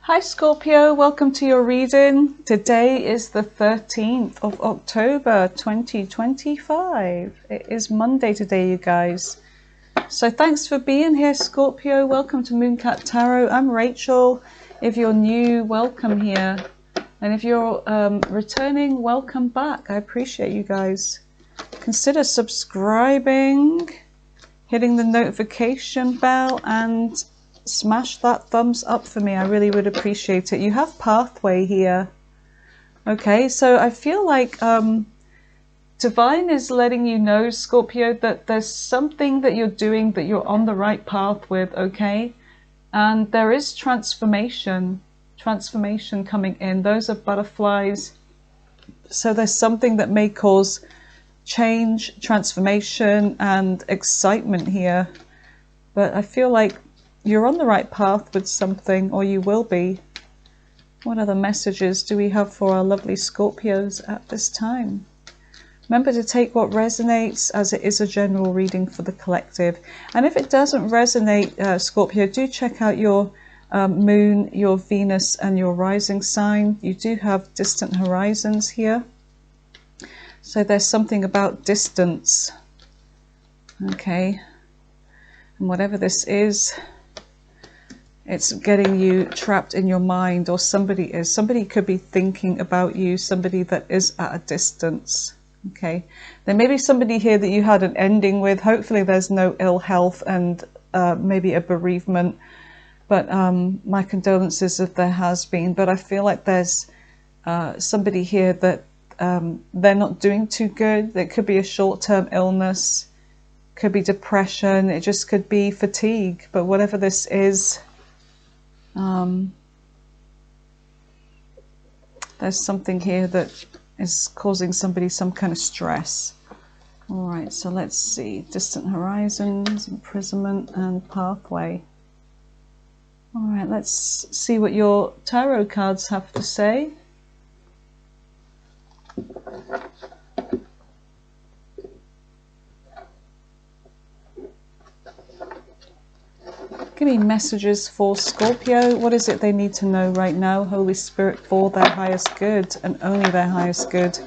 Hi Scorpio, welcome to your reading. Today is the 13th of October 2025. It is Monday today, you guys. So thanks for being here, Scorpio. Welcome to Mooncat Tarot. I'm Rachel. If you're new, welcome here. And if you're returning, welcome back. I appreciate you guys. Consider subscribing, hitting the notification bell, and smash that thumbs up for me. I really would appreciate it. You have pathway here. Okay, so I feel like Divine is letting you know, Scorpio, that there's something that you're doing that you're on the right path with, okay? And there is transformation coming in. Those are butterflies. So there's something that may cause change, transformation, and excitement here. But I feel like you're on the right path with something, or you will be. What other messages do we have for our lovely Scorpios at this time? Remember to take what resonates, as it is a general reading for the collective. And if it doesn't resonate, Scorpio, do check out your moon, your Venus, and your rising sign. You do have distant horizons here. So there's something about distance. Okay. And whatever this is, it's getting you trapped in your mind, or somebody could be thinking about you, somebody that is at a distance. Okay, there may be somebody here that you had an ending with. Hopefully there's no ill health and maybe a bereavement, but my condolences if there has been. But I feel like there's somebody here that they're not doing too good. It could be a short-term illness, could be depression, it just could be fatigue. But whatever this is, there's something here that is causing somebody some kind of stress. All right, so let's see. Distant horizons, imprisonment, and pathway. All right, let's see what your tarot cards have to say. Give me messages for Scorpio. What is it they need to know right now, Holy Spirit, for their highest good and only their highest good?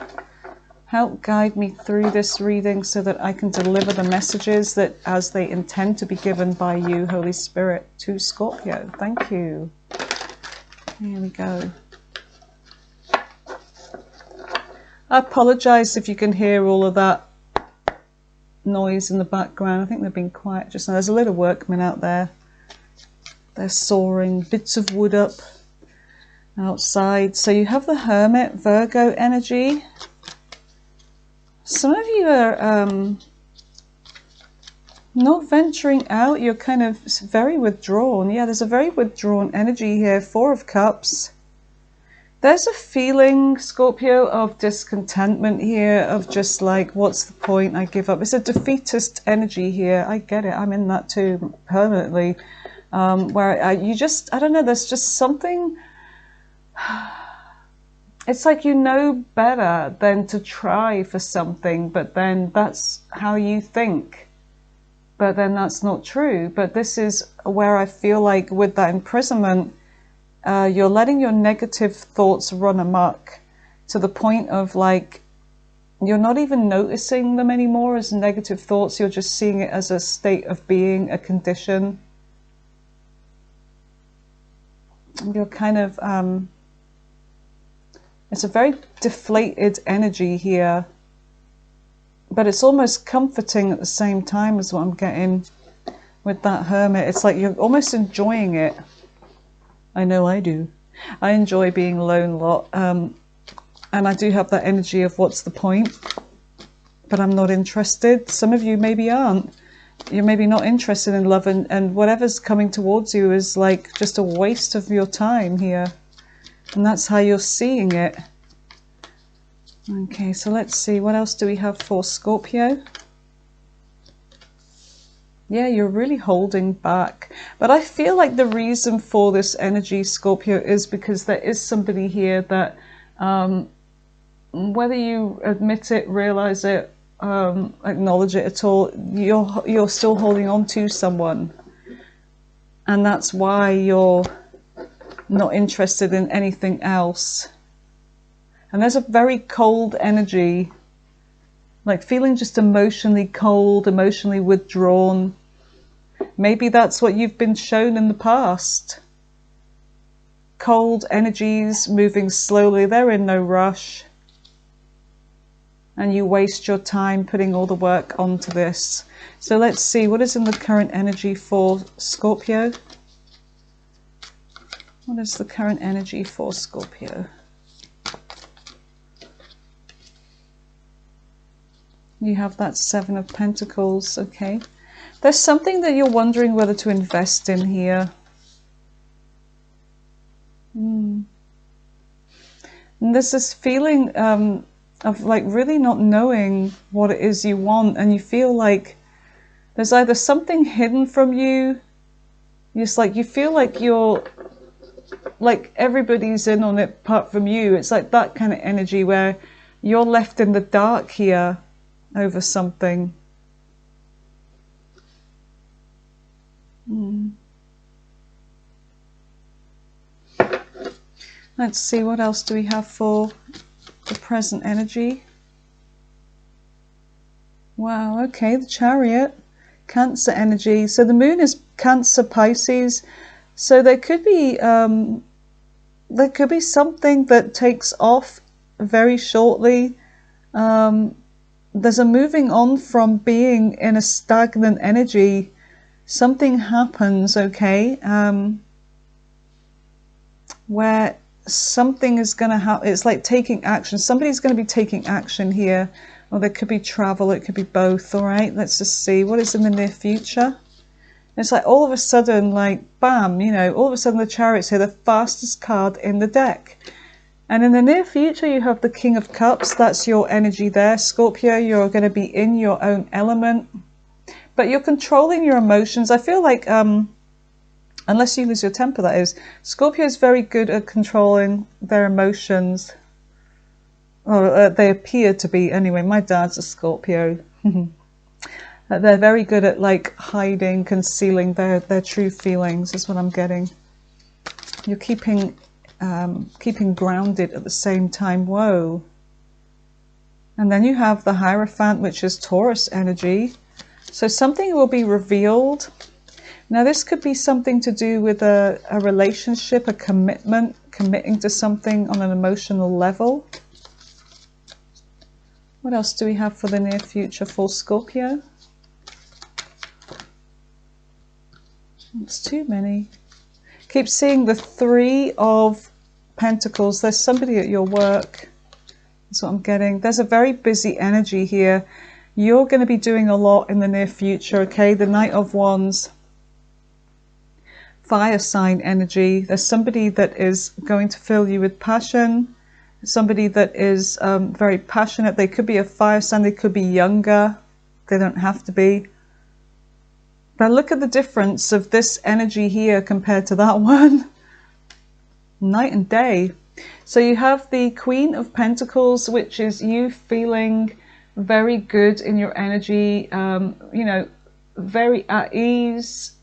Help guide me through this reading so that I can deliver the messages that as they intend to be given by you, Holy Spirit, to Scorpio. Thank you. Here we go. I apologize if you can hear all of that noise in the background. I think they've been quiet just now. There's a little workmen out there. They're sawing bits of wood up outside. So you have the Hermit, Virgo energy. Some of you are not venturing out. You're kind of very withdrawn. Yeah, there's a very withdrawn energy here. Four of Cups. There's a feeling, Scorpio, of discontentment here, of just like, what's the point? I give up. It's a defeatist energy here. I get it. I'm in that too, permanently. Where you just, I don't know, there's just something, it's like you know better than to try for something, but then that's how you think. But then that's not true. But this is where I feel like with that imprisonment, you're letting your negative thoughts run amok to the point of like, you're not even noticing them anymore as negative thoughts. You're just seeing it as a state of being, a condition. You're kind of, it's a very deflated energy here, but it's almost comforting at the same time as what I'm getting with that Hermit. It's like you're almost enjoying it. I know I do. I enjoy being alone a lot, and I do have that energy of what's the point, but I'm not interested. Some of you maybe aren't. You're maybe not interested in love, and whatever's coming towards you is like just a waste of your time here. And that's how you're seeing it. Okay, so let's see. What else do we have for Scorpio? Yeah, you're really holding back. But I feel like the reason for this energy, Scorpio, is because there is somebody here that, whether you admit it, realize it, acknowledge it at all, you're still holding on to someone, and that's why you're not interested in anything else. And there's a very cold energy, like feeling just emotionally cold, emotionally withdrawn. Maybe that's what you've been shown in the past. Cold energies, moving slowly, they're in no rush. And you waste your time putting all the work onto this. So let's see, what is in the current energy for Scorpio? What is the current energy for Scorpio? You have that Seven of Pentacles, okay. There's something that you're wondering whether to invest in here. And there's this feeling of like really not knowing what it is you want, and you feel like there's either something hidden from you. It's like you feel like you're like everybody's in on it apart from you. It's like that kind of energy where you're left in the dark here over something. Let's see, what else do we have for the present energy? Wow, okay, the Chariot, Cancer energy. So the moon is Cancer, Pisces. So there could be something that takes off very shortly. There's a moving on from being in a stagnant energy. Something happens, okay, where something is going to happen. It's like taking action. Somebody's going to be taking action here, or there could be travel. It could be both. All right, let's just see what is in the near future. It's like all of a sudden, like bam, you know, all of a sudden the Chariot's here, the fastest card in the deck. And in the near future, you have the King of Cups. That's your energy there, Scorpio. You're going to be in your own element, but you're controlling your emotions. I feel like unless you lose your temper, that is. Scorpio is very good at controlling their emotions. Or they appear to be, anyway. My dad's a Scorpio. They're very good at like hiding, concealing their true feelings, is what I'm getting. You're keeping grounded at the same time. Whoa. And then you have the Hierophant, which is Taurus energy. So something will be revealed. Now this could be something to do with a relationship, a commitment, committing to something on an emotional level. What else do we have for the near future for Scorpio? It's too many. Keep seeing the Three of Pentacles. There's somebody at your work. That's what I'm getting. There's a very busy energy here. You're going to be doing a lot in the near future, okay? The Knight of Wands. Fire sign energy. There's somebody that is going to fill you with passion. Somebody that is very passionate. They could be a fire sign. They could be younger. They don't have to be. But look at the difference of this energy here compared to that one. Night and day. So you have the Queen of Pentacles, which is you feeling very good in your energy, you know, very at ease.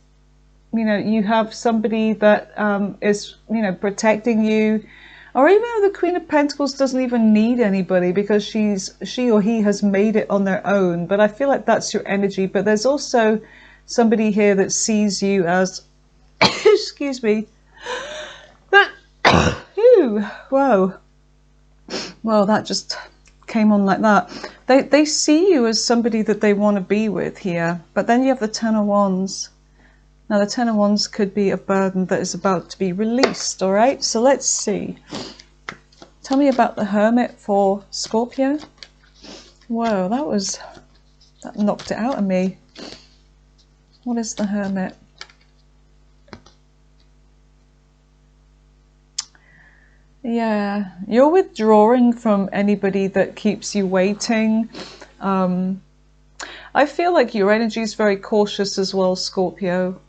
You know, you have somebody that is, you know, protecting you. Or even though the Queen of Pentacles doesn't even need anybody because she or he has made it on their own. But I feel like that's your energy. But there's also somebody here that sees you as, excuse me. Whoa. Well, that just came on like that. They see you as somebody that they want to be with here. But then you have the Ten of Wands. Now the Ten of Wands could be a burden that is about to be released, all right? So let's see. Tell me about the Hermit for Scorpio. Whoa, that knocked it out of me. What is the Hermit? Yeah, you're withdrawing from anybody that keeps you waiting. I feel like your energy is very cautious as well, Scorpio.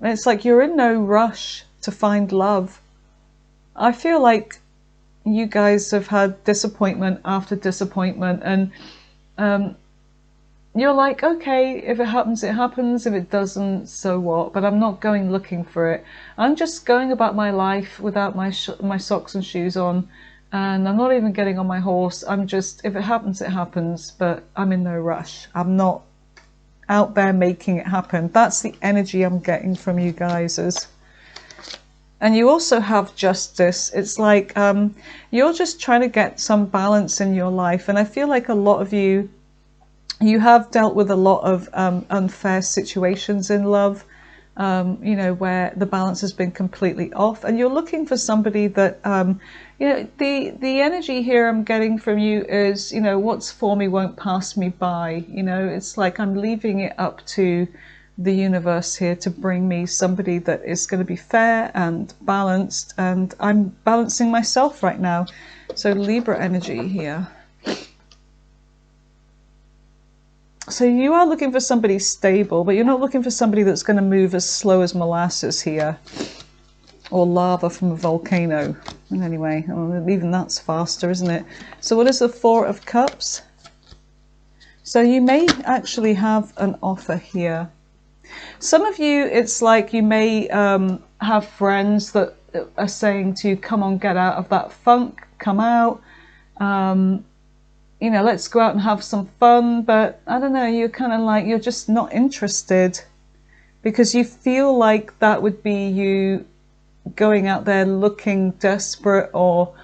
It's like you're in no rush to find love. I feel like you guys have had disappointment after disappointment, and you're like, okay, if it happens, it happens. If it doesn't, so what? But I'm not going looking for it. I'm just going about my life without my socks and shoes on, and I'm not even getting on my horse. I'm just, if it happens, it happens. But I'm in no rush. I'm not out there making it happen. That's the energy I'm getting from you guys. And you also have justice. It's like you're just trying to get some balance in your life, and I feel like a lot of you have dealt with a lot of unfair situations in love, you know, where the balance has been completely off, and you're looking for somebody that, you know, the energy here I'm getting from you is, you know, what's for me won't pass me by. You know, it's like I'm leaving it up to the universe here to bring me somebody that is going to be fair and balanced, and I'm balancing myself right now. So Libra energy here. So you are looking for somebody stable, but you're not looking for somebody that's going to move as slow as molasses here, or lava from a volcano. And anyway, even that's faster, isn't it? So what is the Four of Cups? So you may actually have an offer here. Some of you, it's like you may have friends that are saying to you, come on, get out of that funk, come out. You know, let's go out and have some fun, but I don't know, you're kind of like, you're just not interested because you feel like that would be you going out there looking desperate or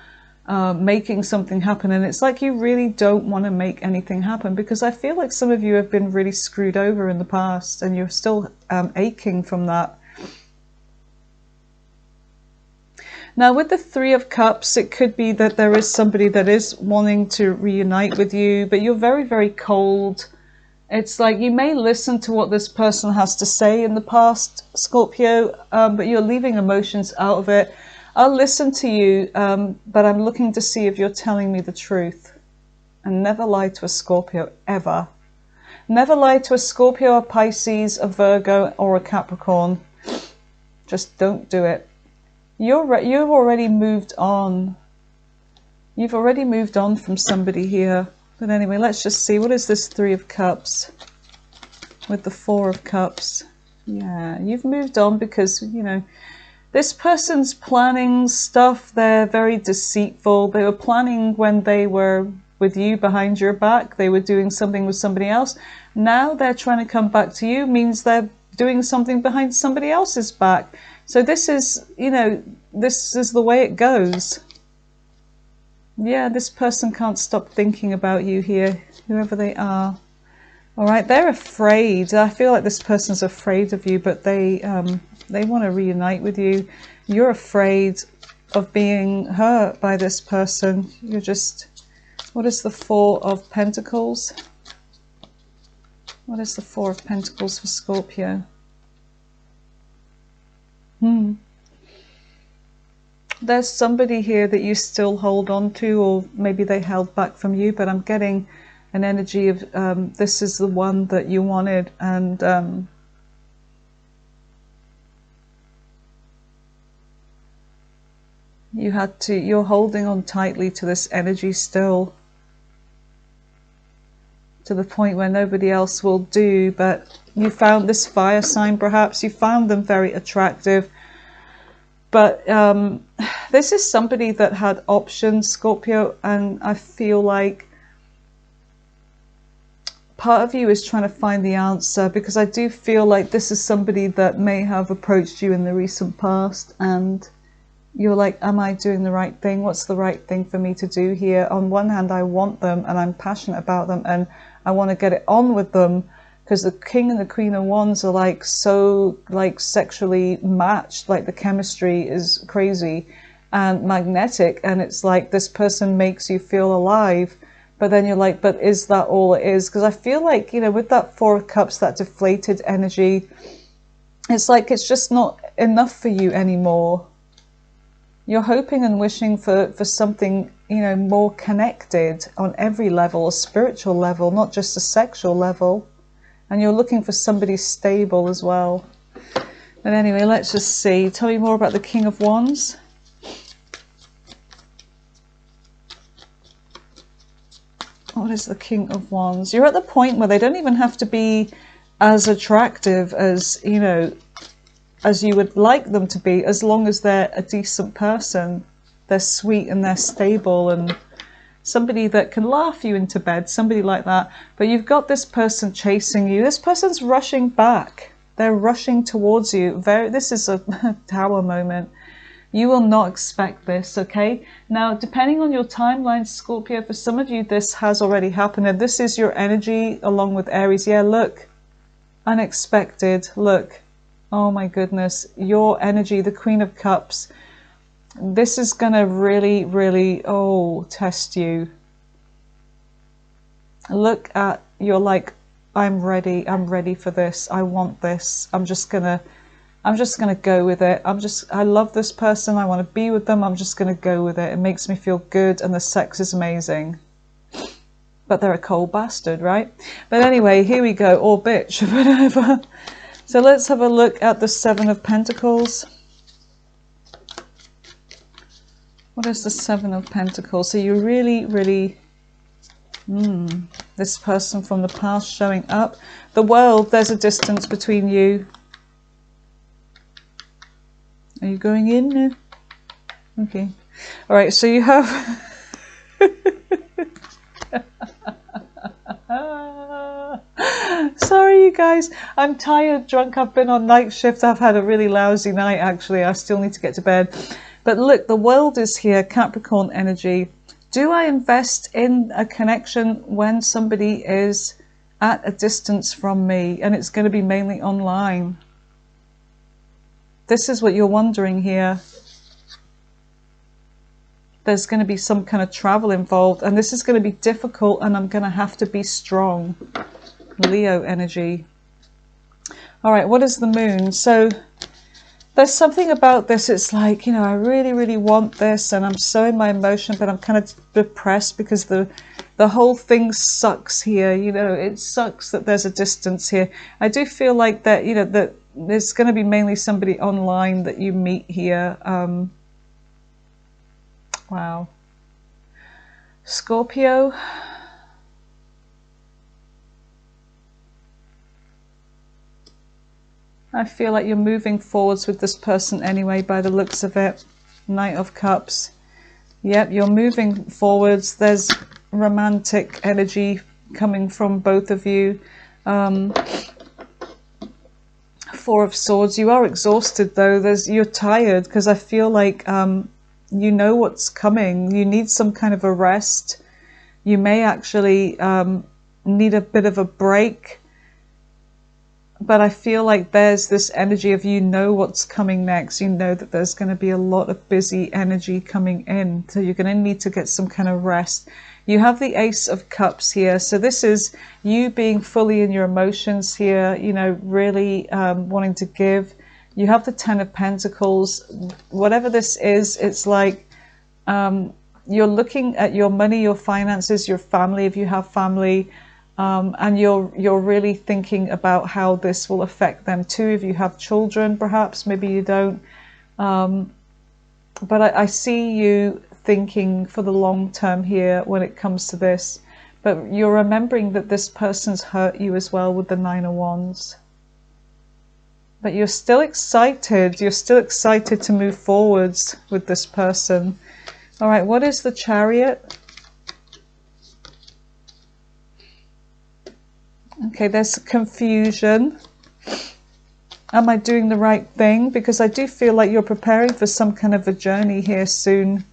making something happen. And it's like you really don't want to make anything happen, because I feel like some of you have been really screwed over in the past and you're still aching from that. Now with the Three of Cups, it could be that there is somebody that is wanting to reunite with you, but you're very, very cold. It's like you may listen to what this person has to say in the past, Scorpio, but you're leaving emotions out of it. I'll listen to you, but I'm looking to see if you're telling me the truth. And never lie to a Scorpio, ever. Never lie to a Scorpio, a Pisces, a Virgo, or a Capricorn. Just don't do it. You've already moved on. You've already moved on from somebody here. But anyway, let's just see. What is this Three of Cups with the Four of Cups? Yeah, you've moved on because, you know, this person's planning stuff. They're very deceitful. They were planning when they were with you behind your back. They were doing something with somebody else. Now they're trying to come back to you, means they're doing something behind somebody else's back. So this is, you know, this is the way it goes. Yeah, this person can't stop thinking about you here, whoever they are. All right, they're afraid. I feel like this person's afraid of you, but they want to reunite with you. You're afraid of being hurt by this person. You're just, what is the Four of Pentacles? What is the Four of Pentacles for Scorpio? There's somebody here that you still hold on to, or maybe they held back from you, but I'm getting an energy of this is the one that you wanted, and you're holding on tightly to this energy still, to the point where nobody else will do. But you found this fire sign, perhaps you found them very attractive, but this is somebody that had options, Scorpio, and I feel like part of you is trying to find the answer, because I do feel like this is somebody that may have approached you in the recent past, and you're like, am I doing the right thing? What's the right thing for me to do here? On one hand, I want them and I'm passionate about them and I want to get it on with them, because the King and the Queen of Wands are like so like sexually matched, like the chemistry is crazy and magnetic, and it's like this person makes you feel alive. But then you're like, but is that all it is? Because I feel like, you know, with that Four of Cups, that deflated energy, it's like it's just not enough for you anymore. You're hoping and wishing for something, you know, more connected on every level, a spiritual level, not just a sexual level. And you're looking for somebody stable as well. But anyway, let's just see. Tell me more about the King of Wands. what is the King of Wands? You're at the point where they don't even have to be as attractive as, you know, as you would like them to be, as long as they're a decent person. They're sweet and they're stable and somebody that can laugh you into bed, somebody like that. But you've got this person chasing you. This person's rushing back. They're rushing towards you. This is a Tower moment. You will not expect this, okay? Now, depending on your timeline, Scorpio, for some of you, this has already happened. And this is your energy along with Aries. Yeah, look. Unexpected. Look. Oh my goodness. Your energy, the Queen of Cups. This is going to really, really, test you. Look at, you're like, I'm ready for this. I want this. I'm just gonna go with it. I love this person. I want to be with them. I'm just gonna go with it. It makes me feel good and the sex is amazing. But they're a cold bastard, right? But anyway, here we go. Or bitch, whatever. So let's have a look at the Seven of Pentacles. What is the Seven of Pentacles? So you really, this person from the past showing up. The World, there's a distance between you. Are you going in now? Okay. All right, so you have... Sorry, you guys. I'm tired, drunk. I've been on night shift. I've had a really lousy night, actually. I still need to get to bed. But look, the World is here, Capricorn energy. Do I invest in a connection when somebody is at a distance from me? And it's going to be mainly online. This is what you're wondering here. There's going to be some kind of travel involved. And this is going to be difficult and I'm going to have to be strong. Leo energy. All right, what is the Moon? So there's something about this. It's like, you know, I really want this and I'm so in my emotion, but I'm kind of depressed because the whole thing sucks here. You know, it sucks that there's a distance here. I do feel like that, you know, that there's going to be mainly somebody online that you meet here. Wow. Scorpio. I feel like you're moving forwards with this person anyway, by the looks of it. Knight of Cups. Yep, you're moving forwards. There's romantic energy coming from both of you. Four of Swords. You are exhausted though. You're tired because I feel like you know what's coming. You need some kind of a rest. You may actually need a bit of a break. But I feel like there's this energy of you know what's coming next. You know that there's going to be a lot of busy energy coming in. So you're going to need to get some kind of rest. You have the Ace of Cups here. So this is you being fully in your emotions here, you know, really wanting to give. You have the Ten of Pentacles. Whatever this is, it's like you're looking at your money, your finances, your family, if you have family. And you're really thinking about how this will affect them too. If you have children, perhaps, maybe you don't. But I see you thinking for the long term here when it comes to this. But you're remembering that this person's hurt you as well with the Nine of Wands. But you're still excited. You're still excited to move forwards with this person. All right, what is the Chariot? Okay, there's confusion. Am I doing the right thing? Because I do feel like you're preparing for some kind of a journey here soon.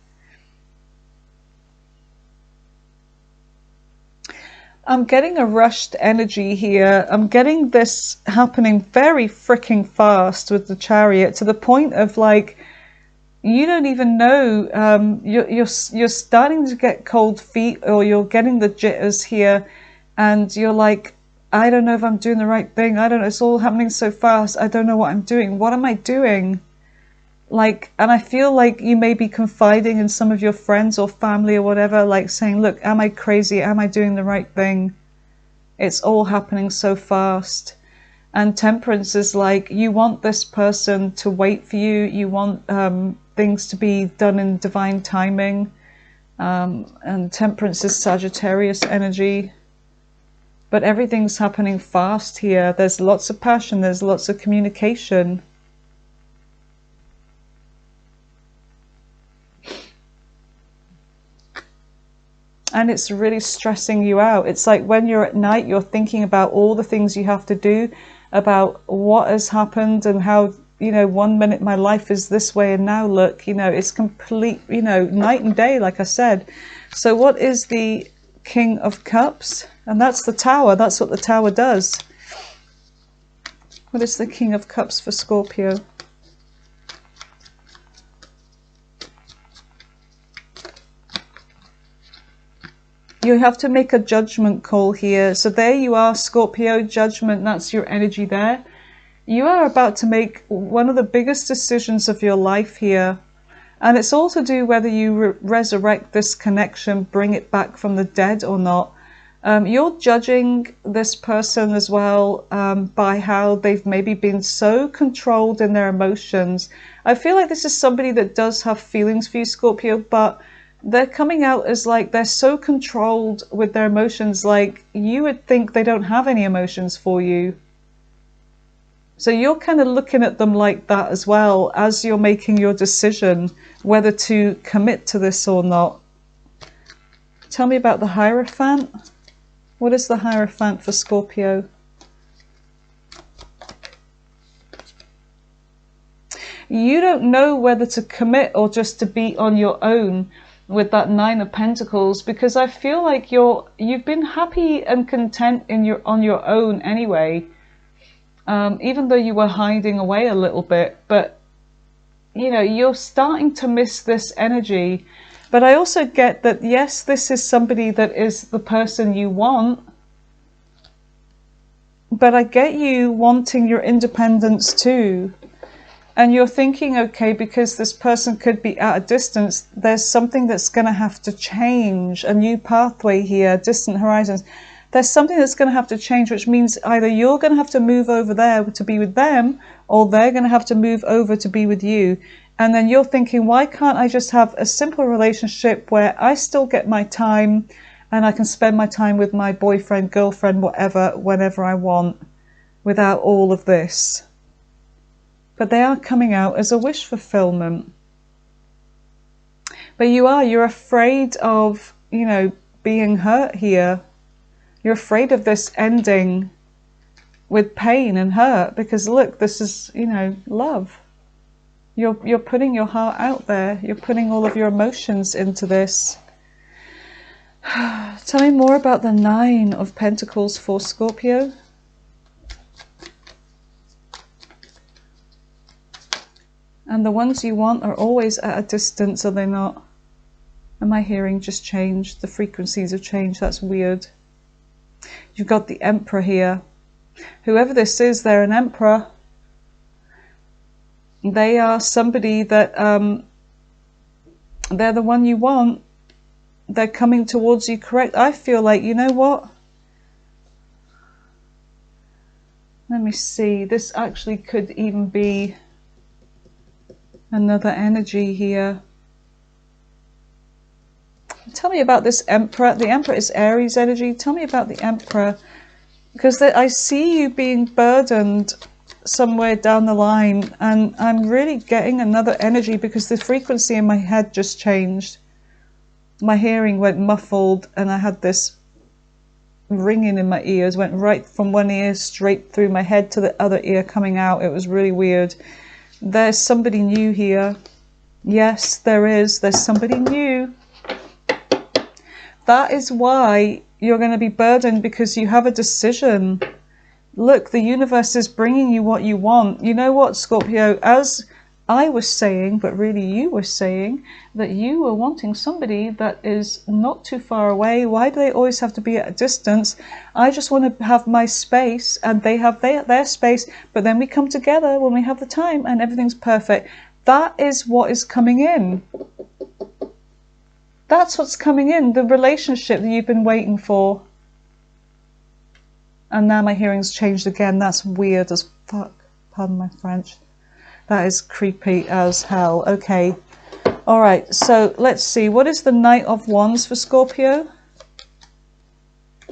I'm getting a rushed energy here. I'm getting this happening very freaking fast with the Chariot, to the point of like, you don't even know, you're starting to get cold feet, or you're getting the jitters here, and you're like, I don't know if I'm doing the right thing. I don't know. It's all happening so fast. I don't know what I'm doing. What am I doing? Like, and I feel like you may be confiding in some of your friends or family or whatever, like saying, look, am I crazy? Am I doing the right thing? It's all happening so fast. And Temperance is like, you want this person to wait for you. You want things to be done in divine timing. And Temperance is Sagittarius energy. But everything's happening fast here. There's lots of passion. There's lots of communication. And it's really stressing you out. It's like when you're at night, you're thinking about all the things you have to do, about what has happened and how, you know, 1 minute my life is this way and now look, you know, it's complete, you know, night and day, like I said. So what is the King of Cups? And that's the Tower. That's what the Tower does. What is the King of Cups for Scorpio? You have to make a judgment call here. So there you are, Scorpio, judgment, that's your energy there. You are about to make one of the biggest decisions of your life here. And it's all to do whether you resurrect this connection, bring it back from the dead or not. You're judging this person as well by how they've maybe been so controlled in their emotions. I feel like this is somebody that does have feelings for you, Scorpio, but they're coming out as like they're so controlled with their emotions, like you would think they don't have any emotions for you. So you're kind of looking at them like that as well as you're making your decision whether to commit to this or not. Tell me about the Hierophant. What is the Hierophant for Scorpio? You don't know whether to commit or just to be on your own with that Nine of Pentacles, because I feel like you've been happy and content on your own anyway, even though you were hiding away a little bit. But you know, you're starting to miss this energy. But I also get that, yes, this is somebody that is the person you want, but I get you wanting your independence too. And you're thinking, okay, because this person could be at a distance, there's something that's going to have to change, a new pathway here, distant horizons. There's something that's going to have to change, which means either you're going to have to move over there to be with them, or they're going to have to move over to be with you. And then you're thinking, why can't I just have a simple relationship where I still get my time and I can spend my time with my boyfriend, girlfriend, whatever, whenever I want, without all of this? But they are coming out as a wish fulfillment. But you're afraid of, you know, being hurt here. You're afraid of this ending with pain and hurt, because look, this is, you know, love. You're putting your heart out there. You're putting all of your emotions into this. Tell me more about the Nine of Pentacles for Scorpio. And the ones you want are always at a distance, are they not? And my hearing just changed. The frequencies have changed. That's weird. You've got the Emperor here. Whoever this is, they're an Emperor. They are somebody that they're the one you want. They're coming towards you, correct? I feel like, you know what? Let me see. This actually could even be another energy here. Tell me about this Emperor. The Emperor is Aries energy. Tell me about the Emperor, because I see you being burdened somewhere down the line, and I'm really getting another energy because the frequency in my head just changed. My hearing went muffled and I had this ringing in my ears, went right from one ear straight through my head to the other ear coming out. It was really weird. There's somebody new here. Yes, there is. There's somebody new. That is why you're going to be burdened, because you have a decision. Look, the universe is bringing you what you want. You know what, Scorpio? As I was saying, but really you were saying that you were wanting somebody that is not too far away. Why do they always have to be at a distance? I just want to have my space and they have their space, but then we come together when we have the time and everything's perfect. That is what is coming in. That's what's coming in, the relationship that you've been waiting for. And now my hearing's changed again. That's weird as fuck. Pardon my French. That is creepy as hell. Okay. All right, so let's see. What is the Knight of Wands for Scorpio?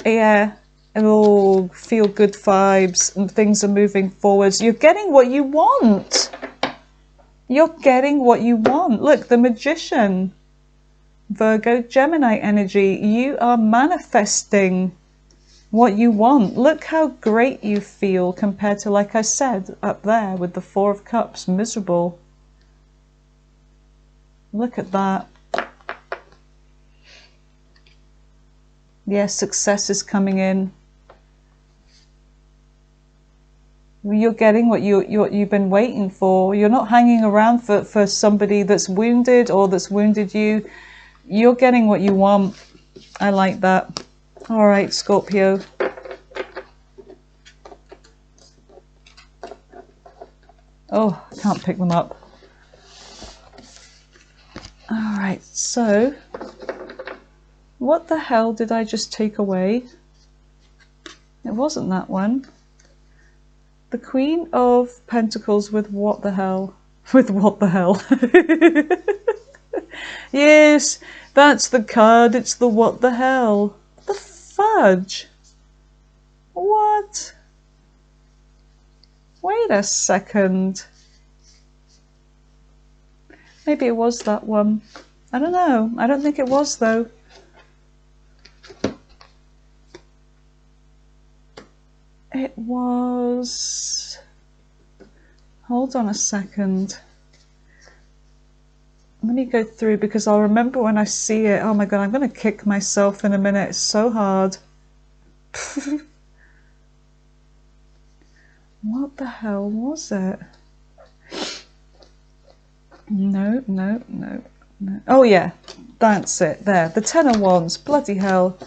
Yeah, oh, feel good vibes and things are moving forwards. You're getting what you want. You're getting what you want. Look, the Magician. Virgo, Gemini energy. You are manifesting what you want. Look how great you feel compared to, like I said, up there with the Four of Cups, miserable. Look at that. Yes, success is coming in. You're getting what you've been waiting for. You're not hanging around for somebody that's wounded or that's wounded you. You're getting what you want. I like that. All right, Scorpio. Oh, I can't pick them up. All right, so what the hell did I just take away? It wasn't that one. The Queen of Pentacles with what the hell? With what the hell? Yes, that's the card. It's the what the hell. The fudge. What? Wait a second. Maybe it was that one. I don't know. I don't think it was though. It was... Hold on a second. Let me go through because I'll remember when I see it. Oh my god, I'm going to kick myself in a minute. It's so hard. What the hell was it? No. Oh yeah, that's it. There, the Ten of Wands. Bloody hell.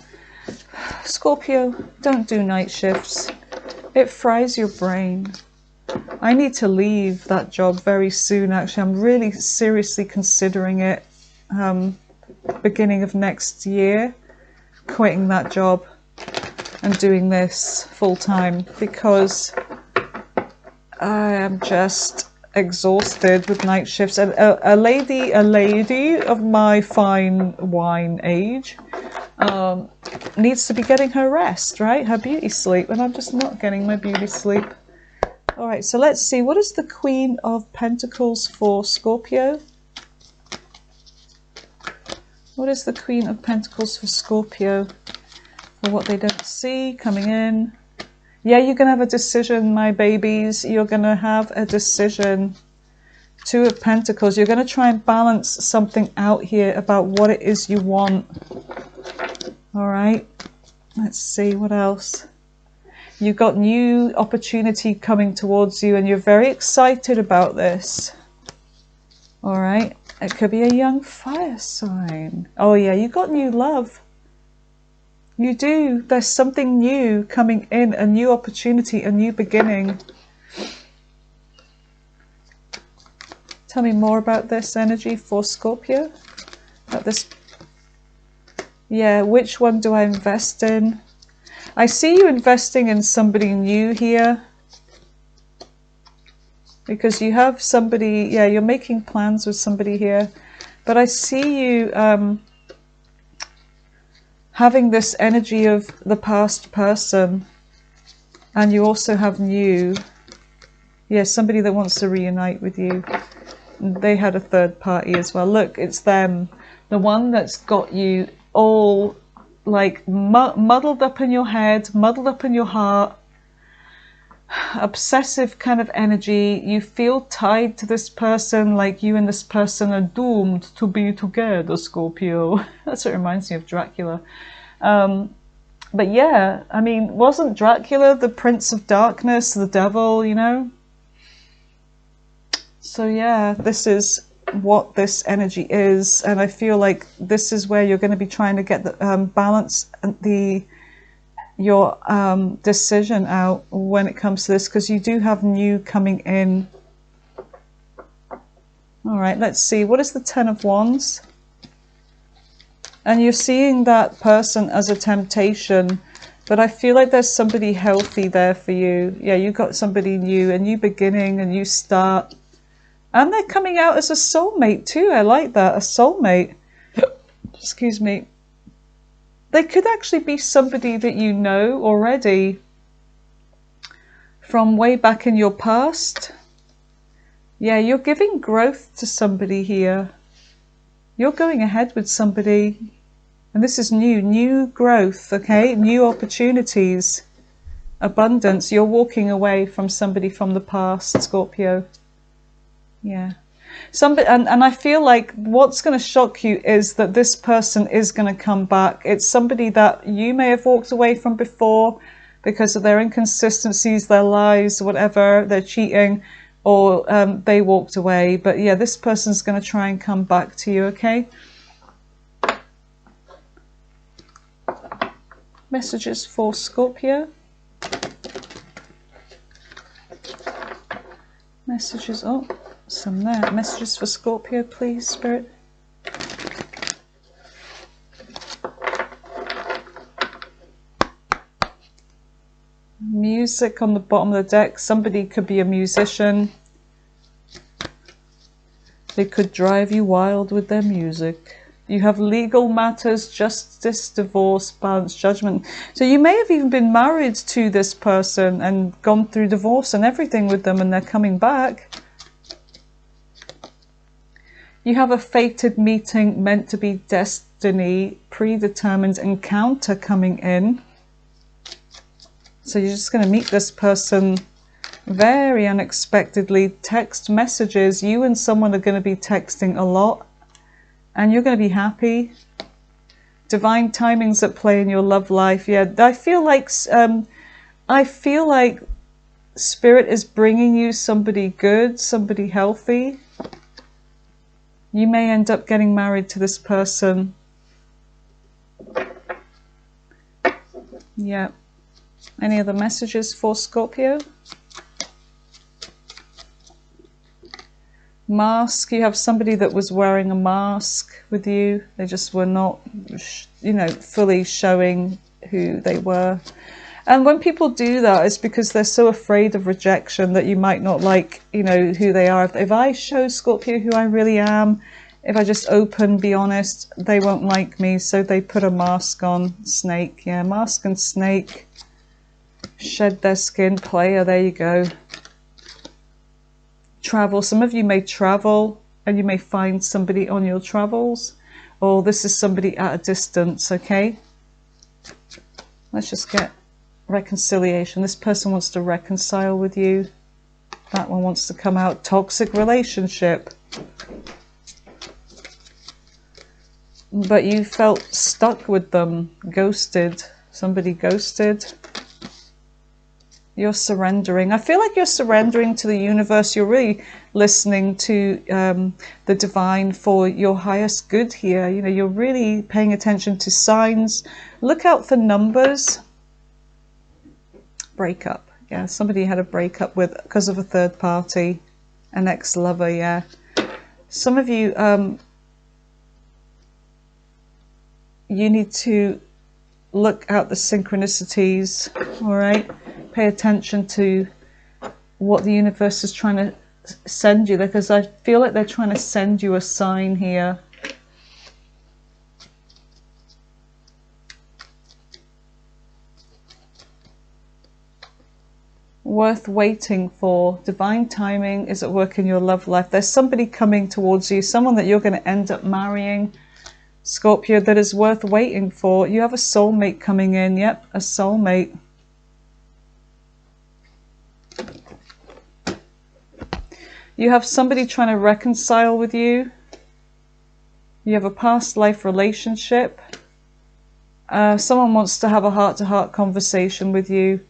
Scorpio, don't do night shifts. It fries your brain. I need to leave that job very soon, actually. I'm really seriously considering it. Beginning of next year, quitting that job and doing this full time because I am just exhausted with night shifts. And a lady of my fine wine age needs to be getting her rest, right? Her beauty sleep, and I'm just not getting my beauty sleep. All right, so let's see. What is the Queen of Pentacles for Scorpio? What is the Queen of Pentacles for Scorpio? For what they don't see coming in. Yeah, you're going to have a decision, my babies. You're going to have a decision. Two of Pentacles. You're going to try and balance something out here about what it is you want. All right. Let's see what else. You've got new opportunity coming towards you and you're very excited about this. All right. It could be a young fire sign. Oh yeah, you got new love. You do. There's something new coming in, a new opportunity, a new beginning. Tell me more about this energy for Scorpio. About this. Yeah, which one do I invest in? I see you investing in somebody new here. Because you have somebody, yeah, you're making plans with somebody here. But I see you having this energy of the past person. And you also have new, yeah, somebody that wants to reunite with you. They had a third party as well. Look, it's them. The one that's got you all like muddled up in your head, muddled up in your heart. Obsessive kind of energy. You feel tied to this person, like you and this person are doomed to be together, Scorpio. That's what reminds me of Dracula. But yeah, I mean, wasn't Dracula the Prince of Darkness, the devil, you know? So yeah, this is what this energy is, and I feel like this is where you're going to be trying to get the balance and your decision out when it comes to this, because you do have new coming in. All right, let's see. What is the Ten of Wands? And you're seeing that person as a temptation, but I feel like there's somebody healthy there for you. Yeah, you got somebody new, a new beginning, a new start. And they're coming out as a soulmate too. I like that, a soulmate. Excuse me. They could actually be somebody that you know already from way back in your past. Yeah, you're giving growth to somebody here. You're going ahead with somebody. And this is new growth, okay? New opportunities, abundance. You're walking away from somebody from the past, Scorpio. Yeah. Somebody, and I feel like what's going to shock you is that this person is going to come back. It's somebody that you may have walked away from before because of their inconsistencies, their lies, whatever, they're cheating, or they walked away. But yeah, this person's going to try and come back to you, okay? Messages for Scorpio. Messages, oh, some there. Messages for Scorpio, please, Spirit. Music on the bottom of the deck. Somebody could be a musician. They could drive you wild with their music. You have legal matters, justice, divorce, balance, judgment. So you may have even been married to this person and gone through divorce and everything with them, and they're coming back. You have a fated meeting, meant to be destiny, predetermined encounter coming in. So you're just going to meet this person very unexpectedly. Text messages. You and someone are going to be texting a lot. And you're going to be happy. Divine timings at play in your love life. Yeah, I feel like Spirit is bringing you somebody good, somebody healthy. You may end up getting married to this person. Yeah. Any other messages for Scorpio? Mask. You have somebody that was wearing a mask with you. They just were not, you know, fully showing who they were. And when people do that, it's because they're so afraid of rejection that you might not like, you know, who they are. If I show Scorpio who I really am, if I just open, be honest, they won't like me. So they put a mask on. Snake. Yeah, mask and snake. Shed their skin. Player. There you go. Travel. Some of you may travel and you may find somebody on your travels, or this is somebody at a distance, okay? Let's just get reconciliation. This person wants to reconcile with you. That one wants to come out. Toxic relationship. But you felt stuck with them. Ghosted. Somebody ghosted. You're surrendering. I feel like you're surrendering to the universe. You're really listening to the divine for your highest good here. You know, you're really paying attention to signs. Look out for numbers. Breakup. Yeah, somebody had a breakup with because of a third party, an ex-lover. Yeah, some of you you need to look out the synchronicities. All right. Pay attention to what the universe is trying to send you, because I feel like they're trying to send you a sign here. Worth waiting for. Divine timing is at work in your love life. There's somebody coming towards you, someone that you're going to end up marrying, Scorpio, that is worth waiting for. You have a soulmate coming in. Yep, a soulmate. You have somebody trying to reconcile with you. You have a past life relationship. Someone wants to have a heart-to-heart conversation with you.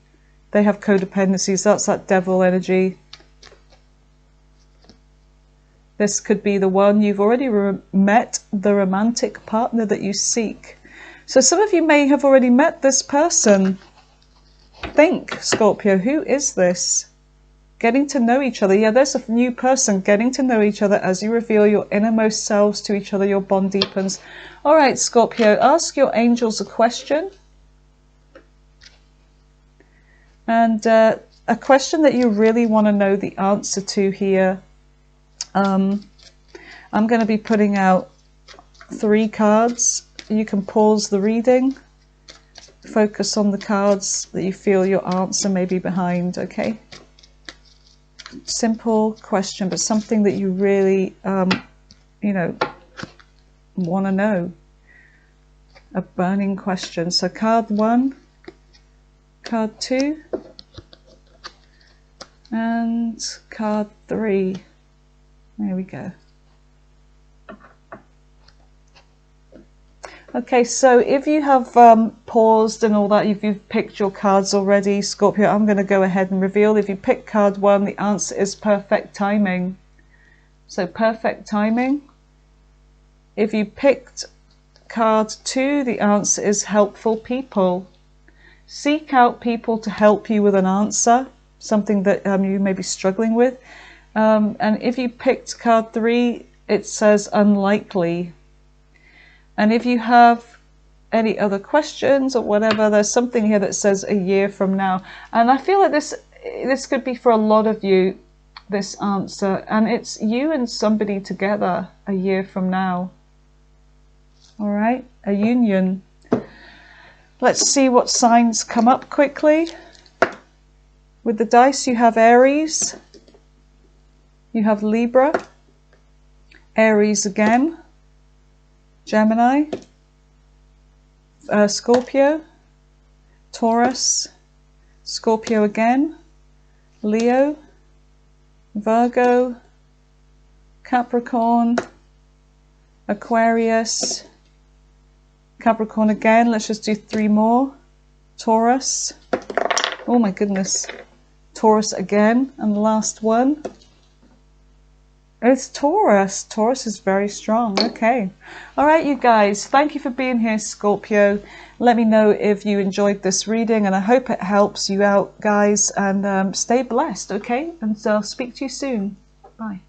They have codependencies. That's that devil energy. This could be the one. You've already met the romantic partner that you seek. So some of you may have already met this person. Think, Scorpio, who is this? Getting to know each other. Yeah, there's a new person. Getting to know each other as you reveal your innermost selves to each other. Your bond deepens. All right, Scorpio, ask your angels a question. And a question that you really want to know the answer to here. I'm going to be putting out 3 cards. You can pause the reading, focus on the cards that you feel your answer may be behind, okay? Simple question, but something that you really, you know, want to know. A burning question. So card 1, card 2, and card 3. There we go. Okay, so if you have paused and all that, if you've picked your cards already, Scorpio, I'm going to go ahead and reveal. If you pick card 1, the answer is perfect timing. So perfect timing. If you picked card 2, the answer is helpful people. Seek out people to help you with an answer, something that you may be struggling with. And if you picked card 3, it says unlikely. And if you have any other questions or whatever, there's something here that says a year from now. And I feel like this could be for a lot of you, this answer. And it's you and somebody together a year from now. All right, a union. Let's see what signs come up quickly. With the dice, you have Aries. You have Libra. Aries again. Gemini, Scorpio, Taurus, Scorpio again, Leo, Virgo, Capricorn, Aquarius, Capricorn again. Let's just do 3 more. Taurus, oh my goodness, Taurus again, and the last one. It's Taurus. Taurus is very strong. Okay. All right, you guys. Thank you for being here, Scorpio. Let me know if you enjoyed this reading, and I hope it helps you out, guys. And stay blessed, okay? And so I'll speak to you soon. Bye.